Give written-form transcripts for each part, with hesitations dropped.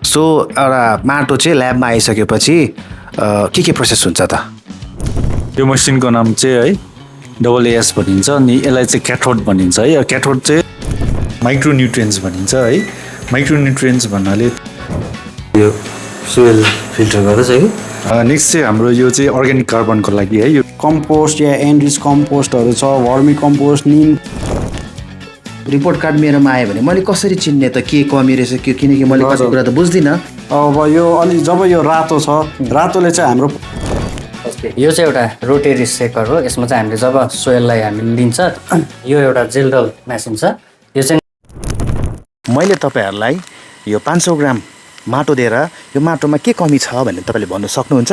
So एउटा माटो चाहिँ ल्याबमा आइसकेपछि के प्रोसेस हुन्छ त? यो मसिनको नाम चाहिँ है AAS भनिन्छ अनि यसलाई चाहिँ क्याथोड भनिन्छ है। क्याथोड चाहिँ माइक्रोन्युट्रिएन्ट्स भनिन्छ है। माइक्रोन्युट्रिएन्ट्स भन्नाले यो सोइल फिल्टर गर्दछ है। नेक्स्ट चाहिँ हाम्रो यो चाहिँ अर्ग्यानिक कार्बनको लागि है। यो कम्पोस्ट या एन्ड्रिच कम्पोस्टहरू छ, भर्मी कम्पोस्ट, निम। रिपोर्ट कार्ड मेरोमा आयो भने मैले कसरी चिन्ने त के कमी रहेछ के, किनकि मैले कति कुरा त बुझ्दिनँ। अब यो अलि जब यो रातो छ, रातोले चाहिँ हाम्रो यो चाहिँ एउटा रोटेरी सेकर हो। यसमा चाहिँ हामीले जब सोइललाई हामीले लिन्छ, यो एउटा जेल्डल मेसिन छ। यो चाहिँ मैले तपाईँहरूलाई यो 500 ग्राम माटो दिएर यो माटोमा के कमी छ भनेर तपाईँले भन्नु सक्नुहुन्छ?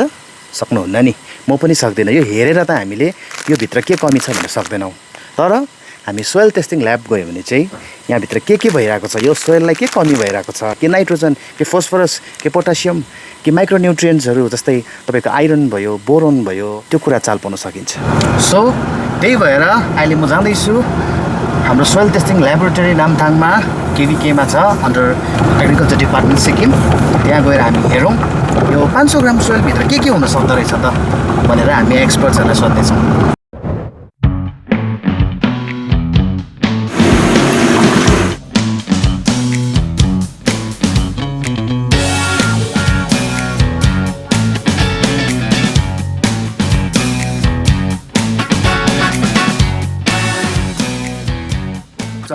सक्नुहुन्न नि, म पनि सक्दिनँ। यो हेरेर त हामीले यो भित्र के कमी छ भन्नु सक्दैनौँ। तर हामी सोइल टेस्टिङ ल्याब गयो भने चाहिँ यहाँभित्र के भइरहेको छ, यो सोइललाई के कमी भइरहेको छ, के नाइट्रोजन, के फोस्फरस, के पोटासियम, के माइक्रोन्युट्रिएन्ट्सहरू जस्तै तपाईँको आइरन भयो, बोरोन भयो, त्यो कुरा चाल पाउन सकिन्छ। सो त्यही भएर अहिले म जाँदैछु हाम्रो सोइल टेस्टिङ ल्याबोरेटरी नामथाङमा KVKमा छ, अन्डर एग्रिकल्चर डिपार्टमेन्ट सिक्किम। त्यहाँ गएर हामी हेरौँ यो 500 ग्राम सोइलभित्र के हुन सक्दो रहेछ त भनेर हामी एक्सपर्ट्सहरूलाई सोध्दैछौँ।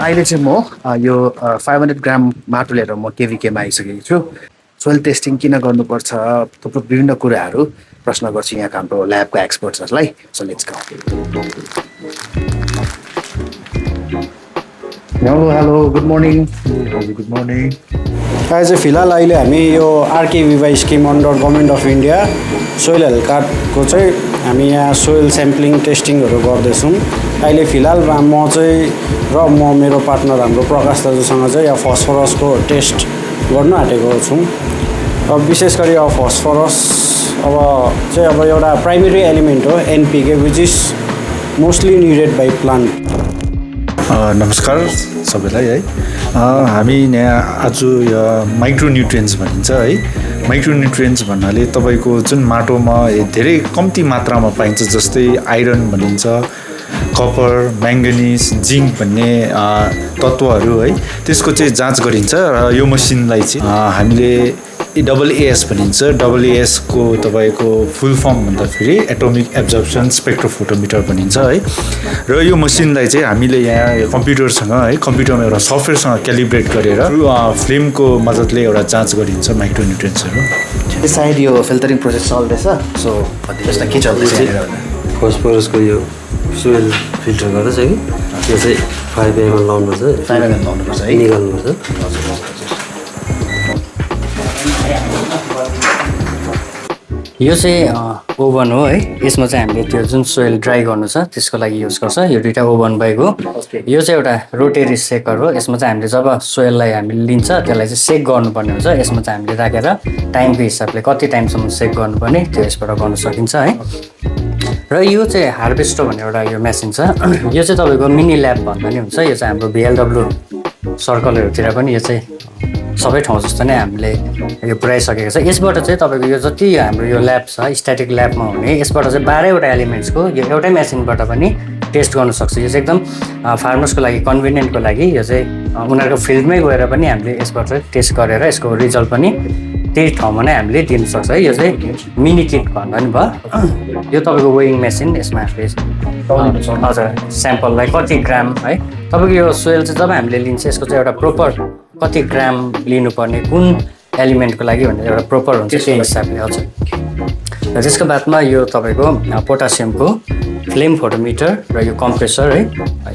अहिले चाहिँ म यो 500 ग्राम माटो लिएर म KVKमा आइसकेको छु। सोइल टेस्टिङ किन गर्नुपर्छ, थुप्रो विभिन्न कुराहरू प्रश्न गर्छु यहाँको हाम्रो ल्याबका एक्सपर्ट्सहरूलाई। So let's go. Hello good morning. Good morning. चाहिँ फिलहाल अहिले हामी यो RKVY scheme under government of India soil health कार्डको चाहिँ हामी यहाँ सोइल स्याम्पलिङ टेस्टिङहरू गर्दैछौँ। अहिले फिलहाल म चाहिँ र मेरो पार्टनर हाम्रो प्रकाश दाजुसँग चाहिँ यहाँ फस्फरसको टेस्ट गर्नु आँटेको छौँ। अब विशेष गरी अब फस्फरस अब एउटा प्राइमेरी एलिमेन्ट हो, NPK, which is mostly needed by plant. नमस्कार सबैलाई है। हामी यहाँ आज यो माइक्रोन्युट्रिएन्ट्स भनिन्छ है। माइक्रोन्युट्रिएन्ट्स भन्नाले तपाईँको जुन माटोमा धेरै कम्ती मात्रामा पाइन्छ, जस्तै आइरन भनिन्छ, कपर, म्याङ्गनिज, जिङ्क भन्ने तत्त्वहरू है, त्यसको चाहिँ जाँच गरिन्छ। र यो मसिनलाई चाहिँ हामीले AAS भनिन्छ। AAS को तपाईँको फुल फर्म भन्दाखेरि एटोमिक एब्जर्प्सन स्पेक्ट्रोफोटोमिटर भनिन्छ है। र यो मसिनलाई चाहिँ हामीले यहाँ कम्प्युटरसँग है, कम्प्युटरमा एउटा सफ्टवेयरसँग क्यालिब्रेट गरेर फ्लेमको मद्दतले एउटा जाँच गरिन्छ माइक्रोन्युट्रिएन्ट्सहरू। सायद यो फिल्टरिङ प्रोसेस चल्दैछ। सो भन्नुहोस् न के चल्दैछ? फस्फरसको यो सोइल फिल्टर गर्दछ है। त्यो चाहिँ 5 ml लाउनुपर्छ, 5 ml लाउनुपर्छ है, निकाल्नुपर्छ। यो चाहिँ ओभन हो है। यसमा चाहिँ हामीले त्यो जुन सोइल ड्राई गर्नु छ त्यसको लागि युज गर्छ। यो दुईवटा ओभन भएको। यो चाहिँ एउटा रोटेरी सेकर हो। यसमा चाहिँ हामीले जब सोइललाई हामीले लिन्छ त्यसलाई चाहिँ सेक गर्नुपर्ने हुन्छ। यसमा चाहिँ हामीले राखेर टाइमको हिसाबले कति टाइमसम्म सेक गर्नुपर्ने त्यो यसबाट गर्न सकिन्छ है। र यो चाहिँ हार्भेस्टर भन्ने एउटा यो मेसिन छ। यो चाहिँ तपाईँको मिनी ल्याब भन्दा नि हुन्छ। यो चाहिँ हाम्रो VLW सर्कलहरूतिर पनि यो चाहिँ सबै ठाउँ जस्तो नै हामीले यो पुऱ्याइसकेको छ। यसबाट चाहिँ तपाईँको यो जति हाम्रो यो ल्याब छ, स्ट्याटिक ल्याबमा हुने, यसबाट चाहिँ 12वटा एलिमेन्ट्सको यो एउटै मेसिनबाट पनि टेस्ट गर्न सक्छ। यो चाहिँ एकदम फार्मर्सको लागि कन्भिनियन्टको लागि यो चाहिँ उनीहरूको फिल्डमै गएर पनि हामीले यसबाट टेस्ट गरेर यसको रिजल्ट पनि त्यही ठाउँमा नै हामीले दिन सक्छ है। यो चाहिँ मिनी किट भन्दा नि भयो। यो तपाईँको वेइङ मेसिन। यसमा हामीले हजुर स्याम्पललाई कति ग्राम है, तपाईँको यो सोइल चाहिँ जब हामीले लिन्छ यसको चाहिँ एउटा प्रोपर कति ग्राम लिनुपर्ने, कुन एलिमेन्टको लागि भनेर एउटा प्रोपर हुन्छ त्यही हिसाबले हजुर। र त्यसको बादमा यो तपाईँको पोटासियमको फ्लेम फोटोमिटर र यो कम्प्रेसर है,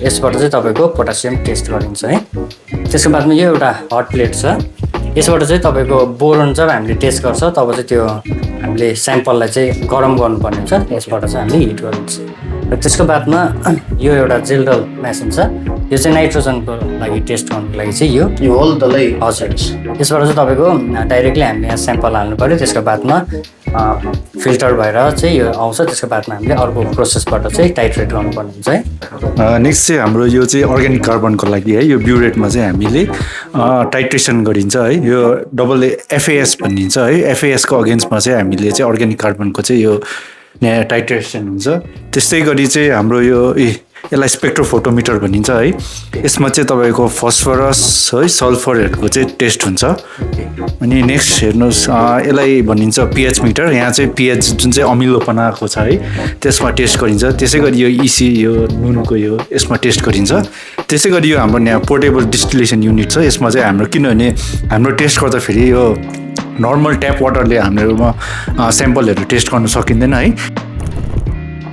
यसबाट चाहिँ तपाईँको पोटासियम टेस्ट गरिन्छ है। त्यसको बादमा यो एउटा हट प्लेट छ। यसबाट चाहिँ तपाईँको बोरोन जब हामीले टेस्ट गर्छ तब चाहिँ त्यो हामीले स्याम्पललाई चाहिँ गरम गर्नुपर्ने हुन्छ। यसबाट चाहिँ हामीले हिट गरिन्छ। र त्यसको बादमा यो एउटा जेल्डल मेसिन छ। यो चाहिँ नाइट्रोजनको लागि टेस्ट गर्नुको लागि चाहिँ यो होल डल्लै हजुर। यसबाट चाहिँ तपाईँको डाइरेक्टली हामीले यहाँ स्याम्पल हाल्नु पऱ्यो। त्यसको बादमा फिल्टर भएर चाहिँ यो आउँछ। त्यसको बादमा हामीले अर्को प्रोसेसबाट चाहिँ टाइट्रेट गर्नुपर्ने हुन्छ है। नेक्स्ट चाहिँ हाम्रो यो चाहिँ अर्ग्यानिक कार्बनको लागि है, यो ब्युरेटमा चाहिँ हामीले टाइट्रेसन गरिन्छ है। यो डबल FAS भनिन्छ है। FASको अगेन्स्टमा चाहिँ हामीले चाहिँ अर्ग्यानिक कार्बनको चाहिँ यो टाइट्रेसन हुन्छ। त्यस्तै गरी चाहिँ हाम्रो यो यसलाई स्पेक्ट्रोफोटोमिटर भनिन्छ है। यसमा चाहिँ तपाईँको फस्फरस है सल्फरहरूको चाहिँ टेस्ट हुन्छ। अनि नेक्स्ट हेर्नुहोस् यसलाई भनिन्छ पिएच मिटर। यहाँ चाहिँ पिएच जुन चाहिँ अमिलोपनाको छ है त्यसमा टेस्ट गरिन्छ। त्यसै गरी यो इसी यो नुनको यो यसमा टेस्ट गरिन्छ। त्यसै गरी यो हाम्रो यहाँ पोर्टेबल डिस्टिलेसन युनिट छ। यसमा चाहिँ हाम्रो किनभने हाम्रो टेस्ट गर्दाखेरि यो नर्मल ट्याप वाटरले हाम्रोमा स्याम्पलहरू टेस्ट गर्नु सकिँदैन है।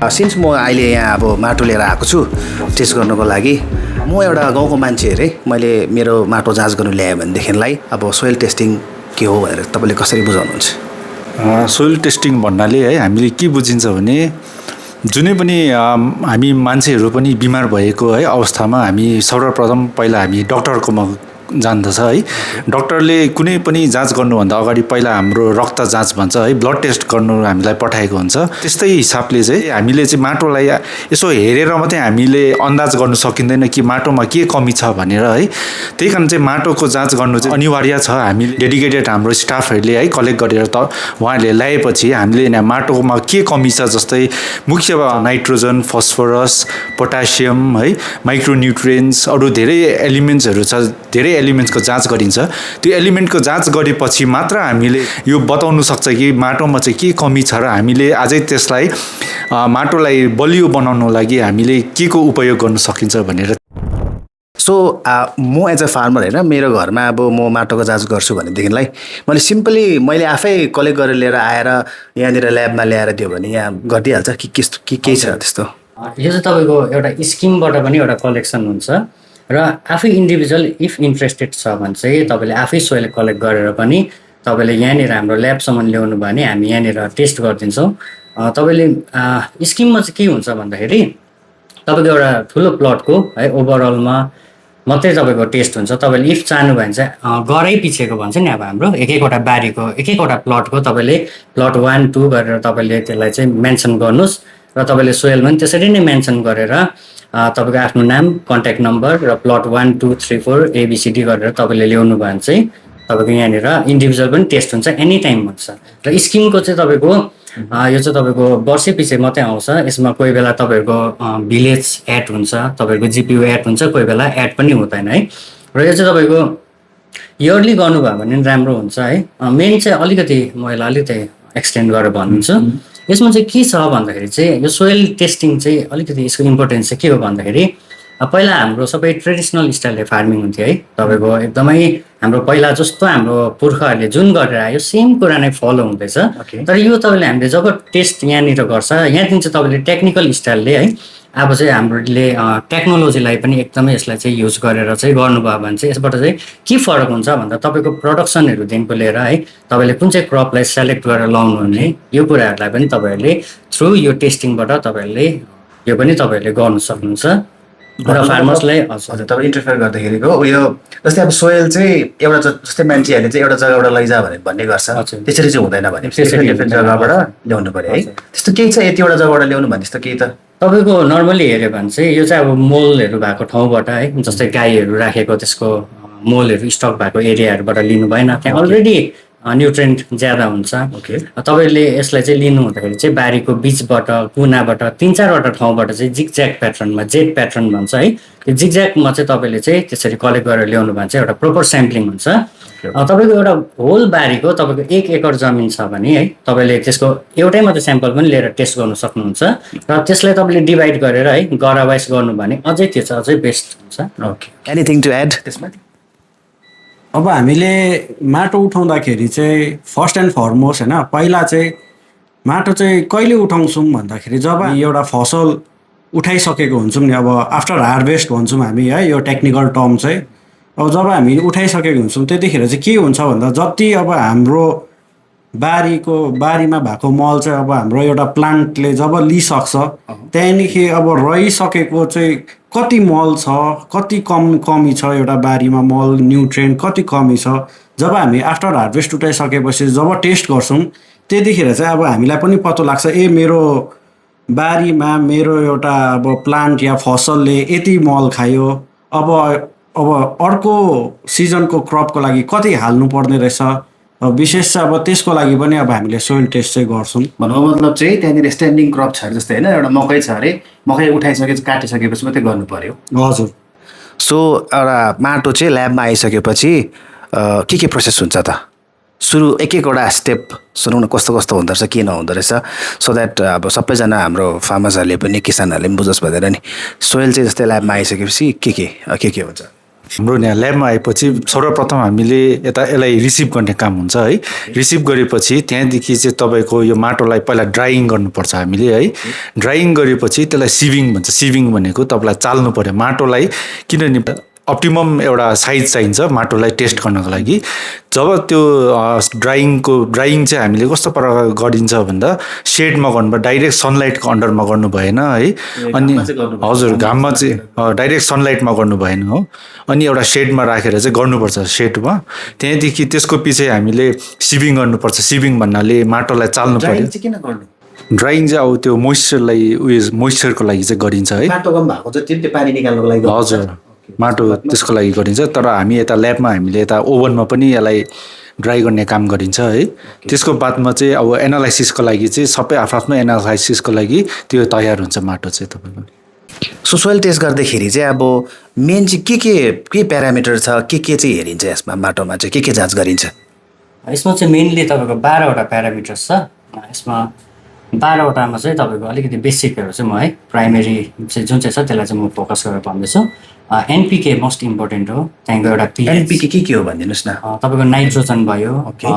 सिन्स म अहिले यहाँ अब माटो लिएर आएको छु टेस्ट गर्नुको लागि, म एउटा गाउँको मान्छे हेरेँ, मैले मेरो माटो जाँच गर्नु ल्याएँ भनेदेखिलाई अब सोइल टेस्टिङ के हो भनेर तपाईँले कसरी बुझाउनुहुन्छ? सोइल टेस्टिङ भन्नाले है हामीले के बुझिन्छ भने जुनै पनि हामी मान्छेहरू पनि बिमार भएको है अवस्थामा हामी सर्वप्रथम पहिला हामी डक्टरकोमा जान्दछ है। डक्टरले कुनै पनि जाँच गर्नुभन्दा अगाडि पहिला हाम्रो रक्त जाँच भन्छ है, ब्लड टेस्ट गर्नु हामीलाई पठाएको हुन्छ। त्यस्तै हिसाबले चाहिँ हामीले चाहिँ माटोलाई यसो हेरेर मात्रै हामीले अन्दाज गर्नु सकिँदैन कि माटोमा के कमी छ भनेर है। त्यही कारण चाहिँ माटोको जाँच गर्नु चाहिँ अनिवार्य छ। हामी डेडिकेटेड हाम्रो स्टाफहरूले है कलेक्ट गरेर त उहाँहरूले ल्याएपछि हामीले यहाँ माटोमा के कमी छ, जस्तै मुख्य नाइट्रोजन, फस्फरस, पोटासियम है, माइक्रोन्युट्रिएन्ट्स, अरू धेरै एलिमेन्ट्सहरू छ। धेरै एलिमेन्ट्सको जाँच गरिन्छ। त्यो एलिमेन्टको जाँच गरेपछि मात्र हामीले यो बताउनु सक्छ कि माटोमा चाहिँ के कमी छ र हामीले अझै त्यसलाई माटोलाई बलियो बनाउनु लागि हामीले के को उपयोग गर्न सकिन्छ भनेर। सो म एज अ फार्मर होइन, मेरो घरमा अब म माटोको जाँच गर्छु भनेदेखिलाई मैले सिम्पली मैले आफै कलेक्ट गरेर लिएर आएर यहाँनिर ल्याबमा ल्याएर दियो भने यहाँ गरिदिइहाल्छ कि केही छ त्यस्तो? यो चाहिँ तपाईँको एउटा स्किमबाट पनि एउटा कलेक्सन हुन्छ र आफै इन्डिभिजुअल इफ इन्ट्रेस्टेड छ भने चाहिँ तपाईँले आफै सोइल कलेक्ट गरेर पनि तपाईँले यहाँनिर हाम्रो ल्याबसम्म ल्याउनु भयो भने हामी यहाँनिर टेस्ट गरिदिन्छौँ। तपाईँले स्किममा चाहिँ के हुन्छ भन्दाखेरि तपाईँको एउटा ठुलो प्लटको है ओभरअलमा मात्रै तपाईँको टेस्ट हुन्छ। तपाईँले इफ चाहनुभयो भने चाहिँ गरै पछिको भन्छ नि, अब हाम्रो एकवटा बारीको एकवटा प्लटको तपाईँले प्लट 1, 2 गरेर तपाईँले त्यसलाई चाहिँ मेन्सन गर्नुहोस् र तपाईँले सोइलमा पनि त्यसरी नै मेन्सन गरेर तपाईँको आफ्नो नाम, कन्ट्याक्ट नम्बर र प्लट 1, 2, 3, 4 ABCD गरेर तपाईँले ल्याउनु भयो भने चाहिँ तपाईँको यहाँनिर इन्डिभिजुअल पनि टेस्ट हुन्छ, एनी टाइम हुन्छ। र स्किमको चाहिँ तपाईँको यो चाहिँ तपाईँको वर्षै पछि मात्रै आउँछ। यसमा कोही बेला तपाईँहरूको भिलेज एड हुन्छ, तपाईँहरूको GPU एड हुन्छ, कोही बेला एड पनि हुँदैन है। र यो चाहिँ तपाईँको इयरली गर्नुभयो भने राम्रो हुन्छ है। मेन चाहिँ अलिकति म यसलाई अलिकति एक्सटेन्ड गरेर भन्छु। यसमा चाहिँ के छ भन्दाखेरि चाहिँ यो सोइल टेस्टिङ चाहिँ अलिकति यसको इम्पोर्टेन्स चाहिँ के हो भन्दाखेरि पहिला हाम्रो सबै ट्रेडिसनल स्टाइलले फार्मिङ हुन्थ्यो है। तपाईँको एकदमै हाम्रो पहिला जस्तो हाम्रो पुर्खाहरूले जुन गरेर आयो सेम कुरा नै फलो हुँदैछ। तर यो तपाईँले हामीले जब टेस्ट यहाँनिर गर्छ, यहाँदेखि चाहिँ तपाईँले टेक्निकल स्टाइलले है अब चाहिँ हामीले टेक्नोलोजीलाई पनि एकदमै यसलाई चाहिँ युज गरेर चाहिँ गर्नुभयो भने चाहिँ यसबाट चाहिँ के फरक हुन्छ भन्दा तपाईँको प्रडक्सनहरूदेखिको लिएर है तपाईँले कुन चाहिँ क्रपलाई सेलेक्ट गरेर लाउनु हुने यो कुराहरूलाई पनि तपाईँहरूले थ्रु यो टेस्टिङबाट तपाईँहरूले यो पनि तपाईँहरूले गर्नु सक्नुहुन्छ। र फार्मर्सलाई हजुर तपाईँ इन्टरफेयर गर्दाखेरिको उयो जस्तै अब सोइल चाहिँ एउटा जस्तै मान्छेहरूले चाहिँ एउटा जग्गाबाट लैजा भन्ने गर्छ, त्यसरी चाहिँ हुँदैन भने डिफ्रेन्ट जग्गाबाट ल्याउनु पऱ्यो है। त्यस्तो केही छ यतिवटा जग्गाबाट ल्याउनु भने त्यस्तो केही त? तपाईँको नर्मली हेऱ्यो भने चाहिँ यो चाहिँ अब मोलहरू भएको ठाउँबाट है, जस्तै गाईहरू राखेको त्यसको मोलहरू स्टक भएको एरियाहरूबाट लिनु भएन, त्यहाँ अलरेडी न्युट्रिएन्ट ज्यादा हुन्छ। तपाईँले यसलाई चाहिँ लिनु हुँदाखेरि चाहिँ बारीको बिचबाट कुनाबाट 3-4वटा ठाउँबाट चाहिँ जिगज्याग प्याटर्नमा जेड प्याटर्न भन्छ है, त्यो जिगज्यागमा चाहिँ तपाईँले चाहिँ त्यसरी कलेक्ट गरेर ल्याउनु भने चाहिँ एउटा प्रोपर स्याम्पलिङ हुन्छ। तपाईँको एउटा होल बारीको तपाईँको 1 एकर जमिन छ भने है तपाईँले त्यसको एउटै मात्रै स्याम्पल पनि लिएर टेस्ट गर्नु सक्नुहुन्छ र त्यसलाई तपाईँले डिभाइड गरेर है गरा वाइज गर्नु भने अझै त्यो चाहिँ अझै बेस्ट हुन्छ। ओके, एनिथिङ टु एड त्यसमा? अब हामीले माटो उठाउँदाखेरि चाहिँ फर्स्ट एन्ड फरमोस्ट होइन, पहिला चाहिँ माटो चाहिँ कहिले उठाउँछौँ भन्दाखेरि जब एउटा फसल उठाइसकेको हुन्छौँ नि, अब आफ्टर हार्भेस्ट भन्छौँ हामी है, यो टेक्निकल टर्म चाहिँ। अब जब हामी उठाइसकेको हुन्छौँ त्यतिखेर चाहिँ के हुन्छ भन्दा जति अब हाम्रो बारीमा भएको मल चाहिँ अब हाम्रो एउटा प्लान्टले जब लिइसक्छ त्यहाँदेखि अब रहिसकेको चाहिँ कति मल छ, कति कमी छ एउटा बारीमा मल न्युट्रिएन्ट कति कमी छ, जब हामी आफ्टर हार्भेस्ट उठाइसकेपछि जब टेस्ट गर्छौँ त्यतिखेर चाहिँ अब हामीलाई पनि पत्तो लाग्छ मेरो बारीमा मेरो एउटा अब प्लान्ट या फसलले यति मल खायो, अब अर्को सिजनको क्रपको लागि कति हाल्नु पर्ने रहेछ। विशेष चाहिँ अब त्यसको लागि पनि अब हामीले सोइल टेस्ट चाहिँ गर्छौँ। भन्नुको मतलब चाहिँ त्यहाँनिर स्ट्यान्डिङ क्रप छ अरे जस्तै होइन, एउटा मकै छ अरे, मकै उठाइसकेपछि काटिसकेपछि मात्रै गर्नु पर्यो। हजुर। सो एउटा माटो चाहिँ ल्याबमा आइसकेपछि के प्रोसेस हुन्छ त? सुरु एक एकवटा स्टेप सुनौँ न, कस्तो कस्तो हुँदो रहेछ, के नहुँदो रहेछ, सो द्याट अब सबैजना हाम्रो फार्मर्सहरूले पनि किसानहरूले पनि बुझोस् भनेर नि। सोइल चाहिँ जस्तै ल्याबमा आइसकेपछि के हुन्छ? हाम्रो यहाँ ल्याबमा आएपछि सर्वप्रथम हामीले यसलाई रिसिभ गर्ने काम हुन्छ है। रिसिभ गरेपछि त्यहाँदेखि चाहिँ तपाईँको यो माटोलाई पहिला ड्राइङ गर्नुपर्छ हामीले है। ड्राइङ गरेपछि त्यसलाई सिभिङ भन्छ। सिभिङ भनेको तपाईँलाई चाल्नु पर्यो माटोलाई, किनभने अप्टिमम एउटा साइज चाहिन्छ माटोलाई टेस्ट गर्नको लागि। जब त्यो ड्राइङ चाहिँ हामीले कस्तो प्रकार गरिन्छ भन्दा सेडमा गर्नु, डाइरेक्ट सनलाइटको अन्डरमा गर्नु भएन है। अनि हजुर, घाममा चाहिँ डाइरेक्ट सनलाइटमा गर्नु भएन हो। अनि एउटा सेडमा राखेर चाहिँ गर्नुपर्छ सेडमा। त्यहाँदेखि त्यसको पछि हामीले सिभिङ गर्नुपर्छ। सिभिङ भन्नाले माटोलाई चाल्नु पर्यो। ड्राइङ चाहिँ अब त्यो मोइस्चरको लागि चाहिँ गरिन्छ है। हजुर, माटो त्यसको लागि गरिन्छ। तर हामी यता ल्याबमा हामीले यता ओभनमा पनि यसलाई ड्राई गर्ने काम गरिन्छ है। त्यसको बादमा चाहिँ अब एनालाइसिसको लागि चाहिँ सबै आफ्नो एनालाइसिसको लागि त्यो तयार हुन्छ माटो चाहिँ तपाईँको। सो सोइल टेस्ट गर्दाखेरि चाहिँ अब मेन चाहिँ के प्यारामिटर छ, के चाहिँ हेरिन्छ यसमा? माटोमा चाहिँ के जाँच गरिन्छ? यसमा चाहिँ मेनली तपाईँको 12वटा प्यारामिटर्स छ। यसमा 12वटामा चाहिँ तपाईँको अलिकति बेसिकहरू चाहिँ म है प्राइमेरी चाहिँ जुन चाहिँ छ त्यसलाई चाहिँ म फोकस गरेर भन्दैछु। एनपिके मोस्ट इम्पोर्टेन्ट हो। त्यहाँको एउटा एनपिके के हो भनिदिनुहोस् न। तपाईँको नाइट्रोजन भयो,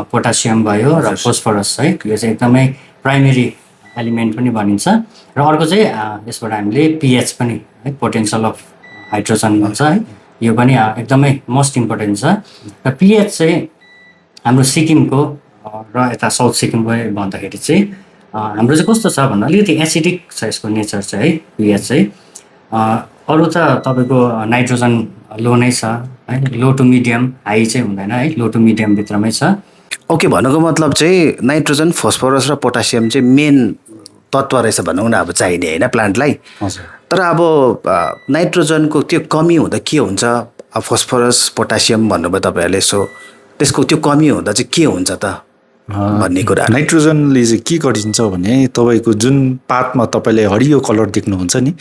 पोटासियम भयो र फोस्फरस है, यो चाहिँ एकदमै प्राइमेरी एलिमेन्ट पनि भनिन्छ। र अर्को चाहिँ यसबाट हामीले पिएच पनि है, पोटेन्सियल अफ हाइड्रोजन भन्छ है, यो पनि एकदमै मोस्ट इम्पोर्टेन्ट छ। र पिएच चाहिँ हाम्रो सिक्किमको र यता साउथ सिक्किमको भन्दाखेरि चाहिँ हाम्रो चाहिँ कस्तो छ भन्दा अलिकति एसिडिक छ यसको नेचर चाहिँ है। पिएच चाहिँ अरू त तपाईँको नाइट्रोजन लो नै छ है, लो टु मिडियम, हाई चाहिँ हुँदैन है, लो टु मिडियम भित्रमै छ। ओके, भन्नुको मतलब चाहिँ नाइट्रोजन, फोस्फरस र पोटासियम चाहिँ मेन तत्त्व रहेछ भनौँ न अब चाहिने होइन प्लान्टलाई। तर अब नाइट्रोजनको त्यो कमी हुँदा के हुन्छ? अब फोस्फरस पोटासियम भन्नुभयो तपाईँहरूले, सो त्यसको त्यो कमी हुँदा चाहिँ के हुन्छ त भन्ने कुरा? नाइट्रोजनले चाहिँ के गरिन्छ भने तपाईँको जुन पातमा तपाईँले हरियो कलर देख्नुहुन्छ नि,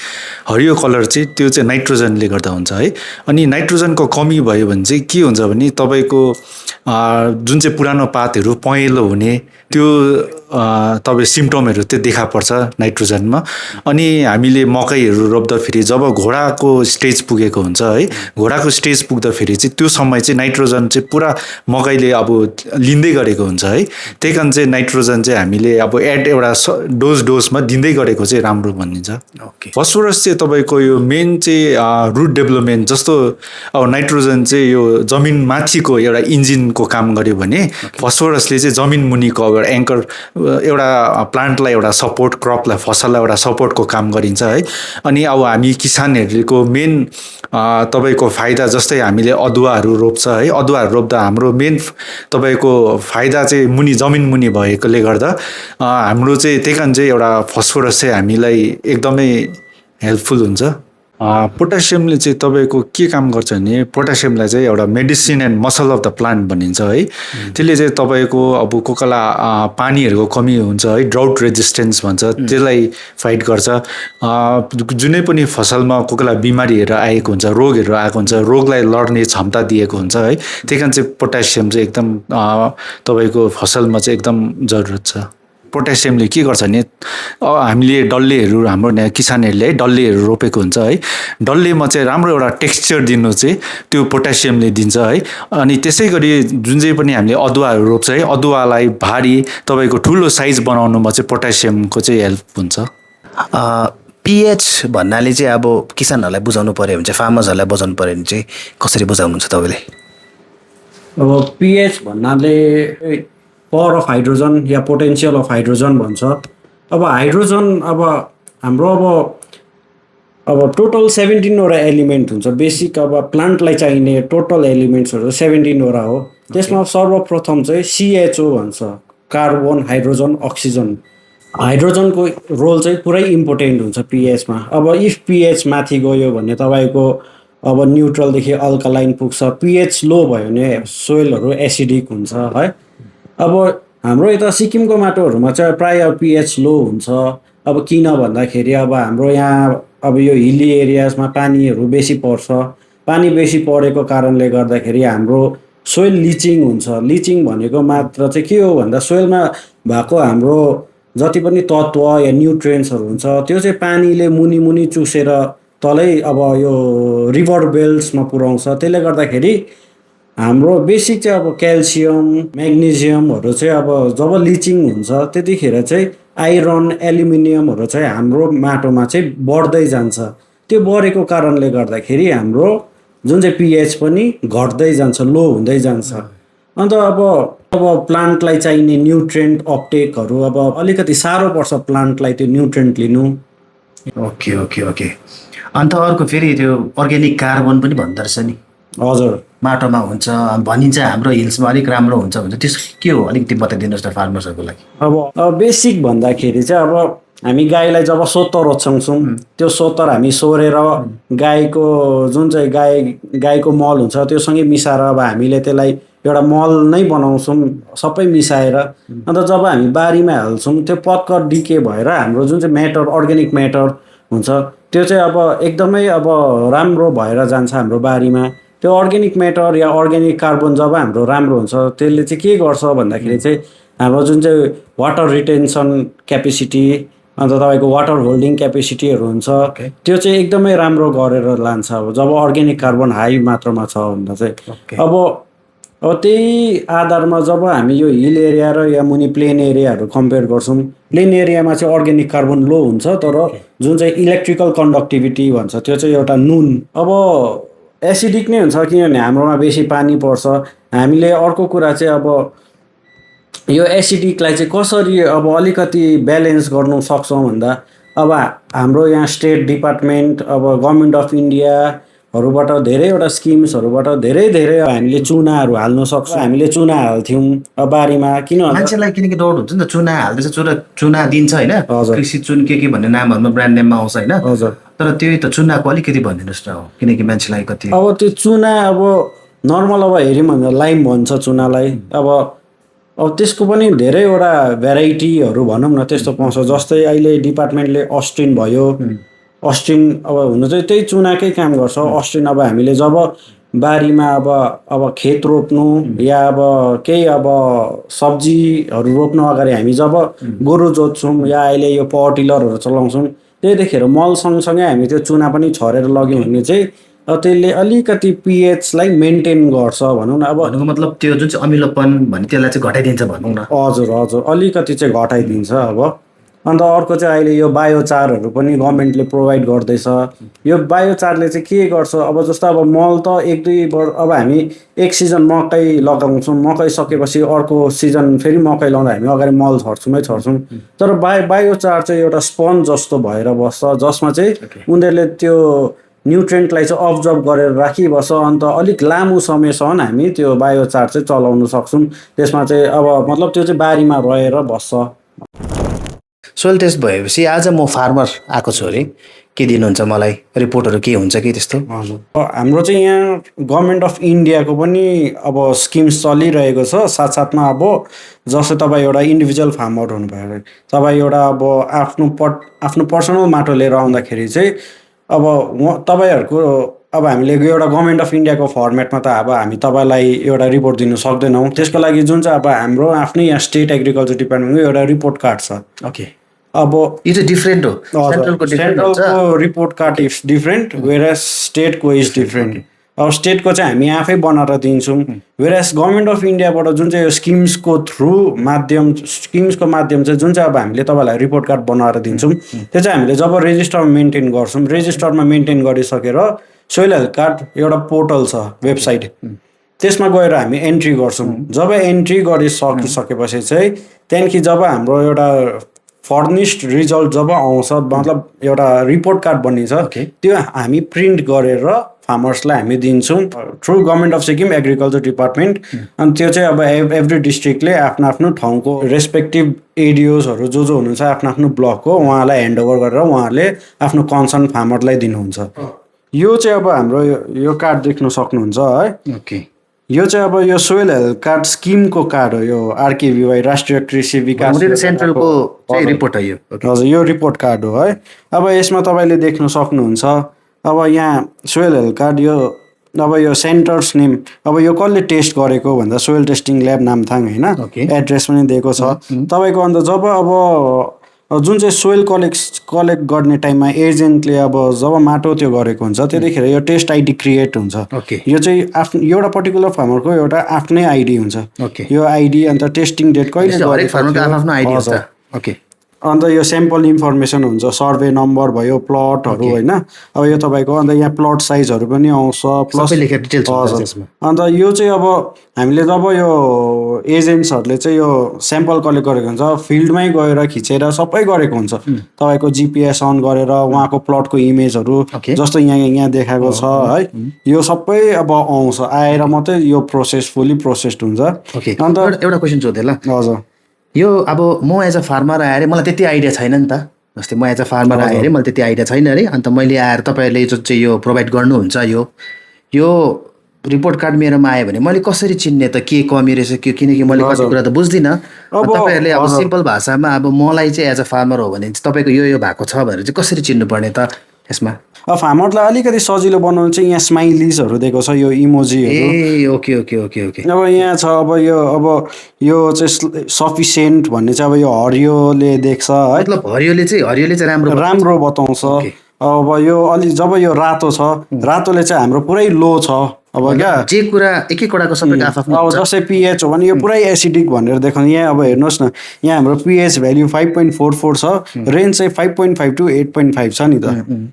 हरियो कलर चाहिँ त्यो चाहिँ नाइट्रोजनले गर्दा हुन्छ है। अनि नाइट्रोजनको कमी भयो भने चाहिँ के हुन्छ भने तपाईँको जुन चाहिँ पुरानो पातहरू पहेँलो हुने त्यो तपाईँ सिम्टमहरू त्यो देखा पर्छ नाइट्रोजनमा। अनि हामीले मकैहरू रोप्दाखेरि जब घोडाको स्टेज पुगेको हुन्छ है, घोडाको स्टेज पुग्दाखेरि चाहिँ त्यो समय चाहिँ नाइट्रोजन चाहिँ पुरा मकैले अब लिँदै गरेको हुन्छ है। त्यही कारण चाहिँ नाइट्रोजन चाहिँ हामीले अब एउटा डोजमा दिँदै गरेको चाहिँ राम्रो भनिन्छ। फस्फोरस चाहिँ तपाईँको यो मेन चाहिँ रुट डेभलपमेन्ट जस्तो अब नाइट्रोजन चाहिँ यो जमिन माथिको एउटा इन्जिनको काम गर्यो भने फस्फोरसले चाहिँ जमिन मुनिको अब एङ्कर एउटा प्लान्टलाई एउटा सपोर्ट, क्रपलाई फसललाई एउटा सपोर्टको काम गरिन्छ है। अनि अब हामी किसानहरूको मेन तपाईँको फाइदा जस्तै हामीले अदुवाहरू रोप्छ है, अदुवाहरू रोप्दा हाम्रो मेन तपाईँको फाइदा चाहिँ जमिन मुनि भएकोले गर्दा हाम्रो चाहिँ त्यही कारण चाहिँ एउटा फस्फोरस चाहिँ हामीलाई एकदमै हेल्पफुल हुन्छ। पोटासियमले चाहिँ तपाईँको के काम गर्छ भने पोटासियमलाई चाहिँ एउटा medicine and muscle of the plant भनिन्छ है। त्यसले चाहिँ तपाईँको अब कोही पानीहरूको कमी हुन्छ है, ड्राउट रेजिस्टेन्स भन्छ, त्यसलाई फाइट गर्छ। जुनै पनि फसलमा कोही बिमारीहरू आएको हुन्छ, रोगहरू आएको हुन्छ, रोगलाई लड्ने क्षमता दिएको हुन्छ है। त्यही कारण चाहिँ पोटासियम चाहिँ एकदम तपाईँको फसलमा चाहिँ एकदम जरुरत छ। पोटासियमले के गर्छ भने हामीले डल्लेहरू, हाम्रो यहाँ किसानहरूले है डल्लेहरू रोपेको हुन्छ है, डल्लेमा चाहिँ राम्रो एउटा टेक्स्चर दिनु चाहिँ त्यो पोटासियमले दिन्छ है। अनि त्यसै गरी जुन चाहिँ पनि हामीले अदुवाहरू रोप्छ है, अदुवालाई भारी तपाईँको ठुलो साइज बनाउनुमा चाहिँ पोटासियमको चाहिँ हेल्प हुन्छ। पिएच भन्नाले चाहिँ अब किसानहरूलाई बुझाउनु पऱ्यो भने चाहिँ, फार्मर्सहरूलाई बुझाउनु पऱ्यो भने चाहिँ कसरी बुझाउनुहुन्छ तपाईँले? अब पिएच भन्नाले power of hydrogen yeah potential of hydrogen भन्छ। अब हाइड्रोजन अब हाम्रो अब टोटल 17वटा एलिमेन्ट हुन्छ। बेसिक अब प्लान्टलाई चाहिने टोटल एलिमेन्ट्सहरू 17वटा हो। त्यसमा सर्वप्रथम चाहिँ CHO भन्छ, कार्बन, हाइड्रोजन, अक्सिजन। हाइड्रोजनको रोल चाहिँ पुरै इम्पोर्टेन्ट हुन्छ पिएचमा। अब इफ पिएच माथि गयो भने तपाईँको अब न्युट्रलदेखि अल्कालाइन पुग्छ। पिएच लो भयो भने सोइलहरू एसिडिक हुन्छ है। अब हाम्रो यता सिक्किमको माटोहरूमा चाहिँ प्रायः पिएच लो हुन्छ। अब किन भन्दाखेरि अब हाम्रो यहाँ अब यो हिल्ली एरियाजमा पानीहरू बेसी पर्छ। पानी बेसी परेको कारणले गर्दाखेरि हाम्रो सोइल लिचिङ हुन्छ। लिचिङ भनेको मात्र चाहिँ के हो भन्दा सोइलमा भएको हाम्रो जति पनि तत्त्व या न्युट्रिएन्ट्सहरू हुन्छ त्यो चाहिँ पानीले मुनि मुनि चुसेर तलै अब यो रिभर बेल्ट्समा पुर्याउँछ। त्यसले गर्दाखेरि हाम्रो बेसिक चाहिँ अब क्याल्सियम, म्याग्नेसियमहरू चाहिँ अब जब लिचिङ हुन्छ त्यतिखेर चाहिँ आइरन, एल्युमिनियमहरू चाहिँ हाम्रो माटोमा चाहिँ बढ्दै जान्छ। त्यो बढेको कारणले गर्दाखेरि हाम्रो जुन चाहिँ पिएच पनि घट्दै जान्छ, लो हुँदै जान्छ। अन्त अब प्लान्टलाई चाहिने न्युट्रिएन्ट अपटेकहरू अब अलिकति साह्रो पर्छ प्लान्टलाई त्यो न्युट्रिएन्ट लिनु। ओके। अन्त अर्को फेरि त्यो अर्ग्यानिक कार्बन पनि भन्दो रहेछ नि हजुर, माटोमा हुन्छ भनिन्छ, हाम्रो हिल्समा अलिक राम्रो हुन्छ भन्छ। त्यस के हो अलिकति बताइदिनुहोस् न फार्मर्सहरूको लागि। अब बेसिक भन्दाखेरि चाहिँ अब हामी गाईलाई जब सोत्तर ओछ्याउँछौँ त्यो सोत्तर हामी सोरेर गाईको जुन चाहिँ गाईको मल हुन्छ त्योसँगै मिसाएर अब हामीले त्यसलाई एउटा मल नै बनाउँछौँ सबै मिसाएर। अन्त जब हामी बारीमा हाल्छौँ त्यो पत्कर डिके भएर हाम्रो जुन चाहिँ म्याटर, अर्ग्यानिक म्याटर हुन्छ त्यो चाहिँ अब एकदमै अब राम्रो भएर जान्छ हाम्रो बारीमा। त्यो अर्ग्यानिक म्याटर या अर्ग्यानिक कार्बन जब हाम्रो राम्रो हुन्छ त्यसले चाहिँ के गर्छ भन्दाखेरि चाहिँ हाम्रो जुन चाहिँ वाटर रिटेन्सन क्यापेसिटी अन्त तपाईँको वाटर होल्डिङ क्यापेसिटीहरू हुन्छ त्यो चाहिँ एकदमै राम्रो गरेर लान्छ। अब जब अर्ग्यानिक कार्बन हाई मात्रामा छ भन्दा चाहिँ अब त्यही आधारमा जब हामी यो हिल एरिया र या मुनि प्लेन एरियाहरू कम्पेयर गर्छौँ, प्लेन एरियामा चाहिँ अर्ग्यानिक कार्बन लो हुन्छ तर जुन चाहिँ इलेक्ट्रिकल कन्डक्टिभिटी भन्छ त्यो चाहिँ एउटा नुन अब एसिडिक नै हुन्छ किनभने हाम्रोमा बेसी पानी पर्छ। हामीले अर्को कुरा चाहिँ अब यो एसिडिकलाई चाहिँ कसरी अब अलिकति ब्यालेन्स गर्नु सक्छौँ भन्दा अब हाम्रो यहाँ स्टेट डिपार्टमेन्ट अब गभर्मेन्ट अफ इन्डियाहरूबाट धेरैवटा स्किम्सहरूबाट धेरै हामीले चुनाहरू हाल्न सक्छौँ। हामीले चुना हाल्थ्यौँ अब बारीमा किन मान्छेलाई किनकि डाउट हुन्छ नि त, चुना हाल्दैछ चुना दिन्छ होइन, कृषि चुन के भन्ने नामहरूमा ब्रान्ड नेममा आउँछ होइन। हजुर, तर त्यही त चुनाको अलिकति भनिदिनुहोस् न किनकि मान्छेलाई कति अब त्यो चुना अब नर्मल अब हेऱ्यौँ भने लाइम भन्छ चुनालाई। अब त्यसको पनि धेरैवटा भेराइटीहरू भनौँ न त्यस्तो पाउँछ। जस्तै अहिले डिपार्टमेन्टले अस्टिन भयो, अस्टिन अब हुनु चाहिँ त्यही चुनाकै काम गर्छ। अस्टिन अब हामीले जब बारीमा अब खेत रोप्नु या अब केही अब सब्जीहरू रोप्नु अगाडि हामी जब गोरु जोत्छौँ या अहिले यो पावर टिलरहरू चलाउँछौँ त्यतिखेर मल सँगसँगै हामी त्यो चुना पनि छरेर लग्यौँ भने चाहिँ त्यसले अलिकति पिएचलाई मेन्टेन गर्छ भनौँ न। अब भन्नुको मतलब त्यो जुन चाहिँ अमिलोपन भन्ने त्यसलाई चाहिँ घटाइदिन्छ भनौँ न। हजुर अलिकति चाहिँ घटाइदिन्छ। अब अन्त अर्को चाहिँ अहिले यो बायोचारहरू पनि गभर्मेन्टले प्रोभाइड गर्दैछ। यो बायोचारले चाहिँ के गर्छ अब जस्तो अब मल त 1-2 वर्ष अब हामी एक सिजन मकै लगाउँछौँ, मकै सकेपछि अर्को सिजन फेरि मकै लाउँदा हामी अगाडि मल छर्छौँ। तर बायोचार चाहिँ एउटा स्पन्ज जस्तो भएर बस्छ जसमा चाहिँ उनीहरूले त्यो न्युट्रिएन्टलाई चाहिँ अब्जर्भ गरेर राखिबस्छ। अन्त अलिक लामो समयसम्म हामी त्यो बायोचार चाहिँ चलाउन सक्छौँ। त्यसमा चाहिँ अब मतलब त्यो चाहिँ बारीमा रहेर बस्छ। सोइल टेस्ट भएपछि आज म फार्मर आएको छु अरे के दिनुहुन्छ मलाई, रिपोर्टहरू के हुन्छ कि त्यस्तो? हाम्रो चाहिँ यहाँ गभर्मेन्ट अफ इन्डियाको पनि अब स्किम्स चलिरहेको छ। साथसाथमा अब जस्तै तपाईँ एउटा इन्डिभिजुअल फार्मर हुनुभयो अरे तपाईँ एउटा अब आफ्नो पर्सनल माटो लिएर आउँदाखेरि चाहिँ अब तपाईँहरूको अब हामीले एउटा गभर्मेन्ट अफ इन्डियाको फर्मेटमा त अब हामी तपाईँलाई एउटा रिपोर्ट दिनु सक्दैनौँ। त्यसको लागि जुन चाहिँ अब हाम्रो आफ्नै यहाँ स्टेट एग्रिकल्चर डिपार्टमेन्टको एउटा रिपोर्ट कार्ड छ। ओके, अब यो चाहिँ डिफ्रेन्ट हो, सेन्ट्रलको report card is different whereas स्टेटको इज डिफ्रेन्ट। अब स्टेटको चाहिँ हामी आफै बनाएर दिन्छौँ वेरएज गभर्मेन्ट अफ इन्डियाबाट जुन चाहिँ यो स्किम्सको माध्यम चाहिँ जुन चाहिँ अब हामीले तपाईँलाई रिपोर्ट कार्ड बनाएर दिन्छौँ त्यो चाहिँ हामीले जब रेजिस्टरमा मेन्टेन गर्छौँ, रेजिस्टरमा मेन्टेन गरिसकेर सोइल हेल्थ कार्ड एउटा पोर्टल छ वेबसाइट त्यसमा गएर हामी एन्ट्री गर्छौँ। जब एन्ट्री गरिसकिसकेपछि चाहिँ त्यहाँदेखि जब हाम्रो एउटा फर्निस्ड रिजल्ट जब आउँछ मतलब एउटा रिपोर्ट कार्ड बनिन्छ त्यो हामी प्रिन्ट गरेर फार्मर्सलाई हामी दिन्छौँ through government of Sikkim agriculture department अनि त्यो चाहिँ अब एभ्री डिस्ट्रिक्टले आफ्नो आफ्नो ठाउँको रेस्पेक्टिभ एडिओजहरू जो हुनुहुन्छ आफ्नो आफ्नो ब्लकको उहाँलाई ह्यान्डओभर गरेर उहाँहरूले आफ्नो कन्सर्न फार्मरलाई दिनुहुन्छ यो चाहिँ अब हाम्रो यो कार्ड देख्न सक्नुहुन्छ है ओके यो चाहिँ अब यो सोइल हेल्थ कार्ड स्किमको कार्ड हो यो आरकेभीवाई राष्ट्रिय कृषि विकास सेन्ट्रलको चाहिँ रिपोर्ट हो यो हजुर यो रिपोर्ट कार्ड हो है अब यसमा तपाईँले देख्न सक्नुहुन्छ अब यहाँ सोइल हेल्थ कार्ड यो अब यो सेन्टर्स नेम अब यो कसले टेस्ट गरेको भन्दा सोइल टेस्टिङ ल्याब नामथाङ होइन एड्रेस पनि दिएको छ तपाईँको अन्त जब अब जुन चाहिँ सोइल कलेक्ट गर्ने टाइममा एजेन्टले अब जब माटो त्यो गरेको हुन्छ त्यतिखेर यो टेस्ट आइडी क्रिएट हुन्छ यो चाहिँ आफ्नो एउटा पर्टिकुलर फार्मरको एउटा आफ्नै आइडी हुन्छ यो आइडी अन्त टेस्टिङ डेट कहिले अन्त यो स्याम्पल इन्फर्मेसन हुन्छ सर्वे नम्बर भयो प्लटहरू होइन अब यो तपाईँको अन्त यहाँ प्लट साइजहरू पनि आउँछ प्लस अन्त यो चाहिँ अब हामीले जब यो एजेन्ट्सहरूले चाहिँ यो स्याम्पल कलेक्ट गरेको हुन्छ फिल्डमै गएर खिचेर सबै गरेको हुन्छ तपाईँको जिपिएस अन गरेर उहाँको प्लटको इमेजहरू जस्तो यहाँ देखाएको छ है यो सबै अब आउँछ आएर मात्रै यो प्रोसेस फुल्ली प्रोसेस्ड हुन्छ अन्त एउटा क्वेसन सोधेँ ल हजुर यो अब म एज अ फार्मर आएर मलाई त्यति आइडिया छैन नि त जस्तै म एज अ फार्मर आएँ अरे मलाई त्यति आइडिया छैन अरे अन्त मैले आएर तपाईँहरूले जुन चाहिँ यो प्रोभाइड गर्नुहुन्छ यो रिपोर्ट कार्ड मेरोमा आयो भने मैले कसरी चिन्ने त के कमी रहेछ के किनकि मैले कति कुरा त बुझ्दिनँ तपाईँहरूले अब सिम्पल भाषामा अब मलाई चाहिँ एज अ फार्मर हो भने तपाईँको यो भएको छ भनेर चाहिँ कसरी चिन्नुपर्ने त यसमा अब फार्मरलाई अलिकति सजिलो बनाउनु चाहिँ यहाँ स्माइलिजहरू दिएको छ यो इमोजीहरू ए ओके ओके ओके ओके अब यहाँ छ अब यो चाहिँ सफिसियन्ट भन्ने चाहिँ अब यो हरियोले देख्छ है मतलब हरियोले चाहिँ राम्रो बताउँछ अब यो अलि जब यो रातो छ रातोले चाहिँ हाम्रो पुरै लो छ अब क्या जे कुरा एक एकवटाको सबैको आफ्नो अब जस्तै पिएच हो भने यो पुरै एसिडिक भनेर देखाउनु यहाँ अब हेर्नुहोस् न यहाँ हाम्रो पिएच भ्याल्यु 5.44 छ रेन्ज चाहिँ 5.5 to 8.5 छ नि त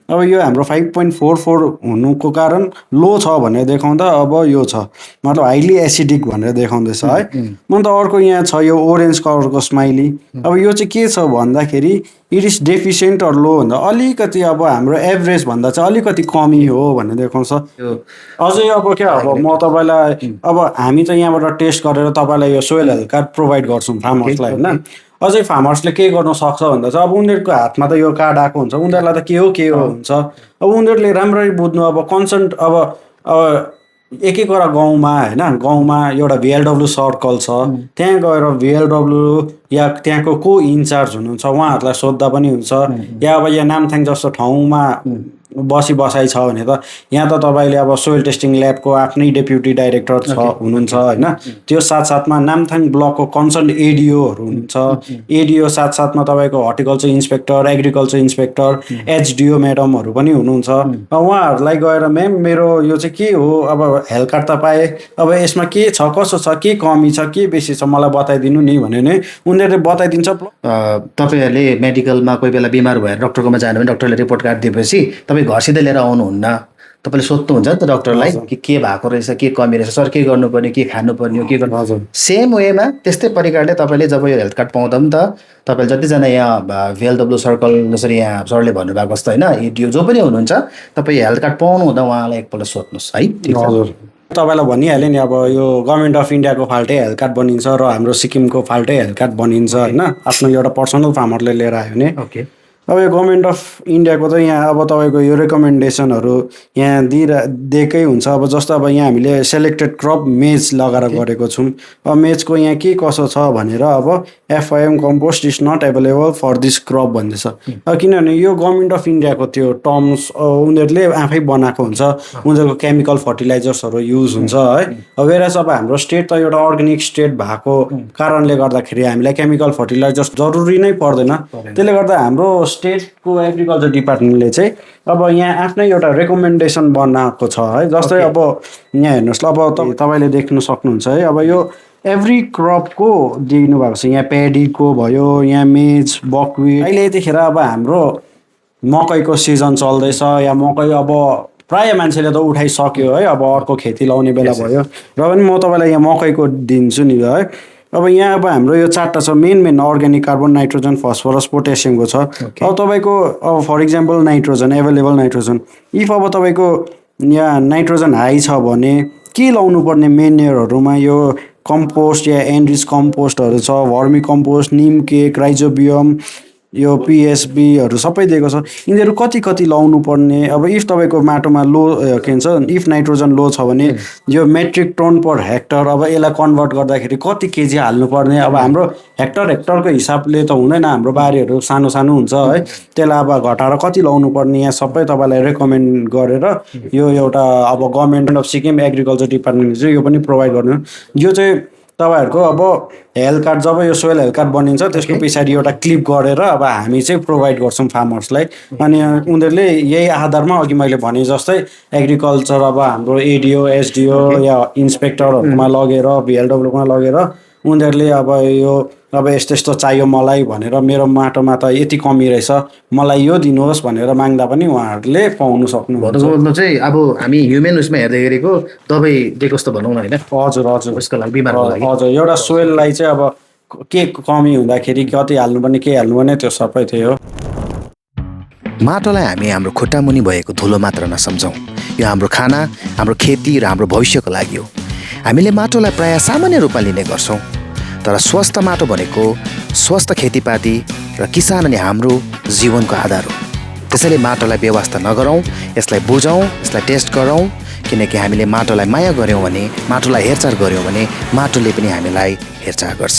अब यो हाम्रो 5.44 हुनुको कारण लो छ भनेर देखाउँदा अब यो छ मतलब हाइली एसिडिक भनेर देखाउँदैछ है अन्त अर्को यहाँ छ यो ओरेन्ज कलरको स्माइली अब यो चाहिँ के छ भन्दाखेरि इट इज डेफिसियन्ट अर लो भन्दा अलिकति अब हाम्रो एभरेज भन्दा चाहिँ अलिकति कमी हो भन्ने देखाउँछ अझै अब क्या अब म तपाईँलाई अब हामी चाहिँ यहाँबाट टेस्ट गरेर तपाईँलाई यो सोइल हेल्थ कार्ड प्रोभाइड गर्छौँ फार्मर्सलाई होइन अझै फार्मर्सले के गर्न सक्छ भन्दा चाहिँ अब उनीहरूको हातमा त यो कार्ड आएको हुन्छ उनीहरूलाई त के हो हुन्छ अब उनीहरूले राम्ररी बुझ्नु अब कन्सर्न अब एक एकवटा गाउँमा होइन गाउँमा एउटा भिएलडब्लु सर्कल छ त्यहाँ गएर भिएलडब्लु या त्यहाँको को इन्चार्ज हुनुहुन्छ उहाँहरूलाई सोद्धा पनि हुन्छ या अब यहाँ नामथाङ जस्तो ठाउँमा बसाइ छ भने त यहाँ त तपाईँले अब सोइल टेस्टिङ ल्याबको आफ्नै डेप्युटी डाइरेक्टर छ हुनुहुन्छ होइन त्यो साथसाथमा नामथाङ ब्लकको कन्सर्न एडिओहरू हुनुहुन्छ एडिओ साथसाथमा तपाईँको हर्टिकल्चर इन्सपेक्टर एग्रिकल्चर इन्सपेक्टर एचडिओ म्याडमहरू पनि हुनुहुन्छ उहाँहरूलाई गएर म्याम मेरो यो चाहिँ के हो अब हेल्थ कार्ड त पाएँ अब यसमा के छ कसो छ के कमी छ के बेसी छ मलाई बताइदिनु नि भने नै उनीहरूले बताइदिन्छ तपाईँहरूले मेडिकलमा कोही बेला बिमार भएर डक्टरकोमा जानु भने डक्टरले रिपोर्ट कार्ड दिएपछि तपाईँ घर सिधै लिएर आउनुहुन्न तपाईँले सोध्नुहुन्छ नि त डक्टरलाई कि के भएको रहेछ के कमी रहेछ सर के गर्नुपर्ने के खानुपर्ने हो के गर्नु सेम वेमा त्यस्तै प्रकारले तपाईँले जब यो हेल्थ कार्ड पाउँदा पनि त तपाईँले जतिजना यहाँ भिएलडब्लु सर्कल जसरी यहाँ सरले भन्नुभएको जस्तो होइन एडिओ जो पनि हुनुहुन्छ तपाईँ हेल्थ कार्ड पाउनु हुँदा उहाँलाई एकपल्ट सोध्नुहोस् है हजुर तपाईँलाई भनिहालेँ नि अब यो गभर्मेन्ट अफ इन्डियाको फाल्टै हेल्थ कार्ड बनिन्छ र हाम्रो सिक्किमको फाल्टै हेल्थ कार्ड बनिन्छ होइन आफ्नो एउटा पर्सनल फार्मरले लिएर आयो भने ओके अब यो गभर्मेन्ट अफ इन्डियाको त यहाँ अब तपाईँको यो रेकमेन्डेसनहरू यहाँ दिएकै हुन्छ अब जस्तो अब यहाँ हामीले सेलेक्टेड क्रप मेज लगाएर गरेको छौँ अब मेजको यहाँ के कसो छ भनेर अब FIM compost is not available for this crop भन्दैछ अब किनभने यो गभर्मेन्ट अफ इन्डियाको त्यो टर्म्स उनीहरूले आफै बनाएको हुन्छ उनीहरूको केमिकल फर्टिलाइजर्सहरू युज हुन्छ है अब वेराज अब हाम्रो स्टेट त एउटा अर्ग्यानिक स्टेट भएको कारणले गर्दाखेरि हामीलाई केमिकल फर्टिलाइजर्स जरुरी नै पर्दैन त्यसले गर्दा हाम्रो स्टेटको एग्रिकल्चर डिपार्टमेन्टले चाहिँ अब यहाँ आफ्नै एउटा रेकमेन्डेसन बनाएको छ है जस्तै अब यहाँ हेर्नुहोस् ल अब तपाईँले देख्न सक्नुहुन्छ है अब यो एभ्री क्रपको दिनु भएको छ यहाँ पेडीको भयो यहाँ मेज बकविट अहिले यतिखेर अब हाम्रो मकैको सिजन चल्दैछ या मकै अब प्रायः मान्छेले त उठाइसक्यो है अब अर्को खेती लाउने बेला भयो र पनि म तपाईँलाई यहाँ मकैको दिन्छु नि है अब यहाँ अब हाम्रो यो 4टा छ main organic carbon nitrogen phosphorus पोटेसियमको छ। अब तपाईँको अब for example nitrogen available nitrogen if अब तपाईँको यहाँ नाइट्रोजन हाई छ भने के लाउनु पर्ने मेन्युरहरूमा यो कम्पोस्ट या एनरिच कम्पोस्टहरू छ, भर्मी कम्पोस्ट, निम केक, राइजोबियम, यो पिएसबीहरू सबै दिएको छ। यिनीहरू कति लाउनु पर्ने, अब इफ तपाईँको माटोमा लो के भन्छ इफ नाइट्रोजन लो छ भने यो मेट्रिक टन पर हेक्टर अब यसलाई कन्भर्ट गर्दाखेरि कति केजी हाल्नुपर्ने। अब हाम्रो हेक्टरको हिसाबले त हुँदैन, हाम्रो बारीहरू सानो सानो हुन्छ है, त्यसलाई अब घटाएर कति लाउनु पर्ने यहाँ सबै तपाईँलाई रेकमेन्ड गरेर यो एउटा अब गभर्मेन्ट अफ सिक्किम एग्रिकल्चर डिपार्टमेन्टले चाहिँ यो पनि प्रोभाइड गर्नु। यो चाहिँ तपाईँहरूको अब हेल्थ कार्ड जब यो सोइल हेल्थ कार्ड बनिन्छ त्यसको पछाडि एउटा क्लिप गरेर अब हामी चाहिँ प्रोभाइड गर्छौँ फार्मर्सलाई। अनि उनीहरूले यही आधारमा अघि मैले भने जस्तै एग्रिकल्चर अब हाम्रो एडिओ एसडिओ या इन्सपेक्टरहरूमा लगेर भिएलडब्ल्यूमा लगेर उनीहरूले अब यस्तो चाहियो मलाई भनेर मेरो माटोमा त यति कमी रहेछ मलाई यो दिनुहोस् भनेर माग्दा पनि उहाँहरूले पाउनु सक्नुहुन्छ। भन्नु चाहिँ अब हामी ह्युमन उसमा हेर्दाखेरिको दबाई दिएको जस्तो भनौँ न होइन। हजुर हजुर उसको लागि बिमारको लागि हजुर एउटा सोइललाई चाहिँ अब के कमी हुँदाखेरि कति हाल्नुपर्ने के हाल्नुपर्ने त्यो सबै थियो। माटोलाई हामी हाम्रो खुट्टामुनि भएको धुलो मात्र नसम्झौँ। यो हाम्रो खाना, हाम्रो खेती र हाम्रो भविष्यको लागि हो। हामीले माटोलाई प्रायः सामान्य रूपमा लिने गर्छौँ, तर स्वस्थ माटो भनेको स्वस्थ खेतीपाती र किसान अनि हाम्रो जीवनको आधार हो। त्यसैले माटोलाई बेवास्ता नगरौँ, यसलाई बुझौँ, यसलाई टेस्ट गरौँ, किनकि हामीले माटोलाई माया गऱ्यौँ भने, माटोलाई हेरचाह गऱ्यौँ भने माटोले पनि हामीलाई हेरचाह गर्छ।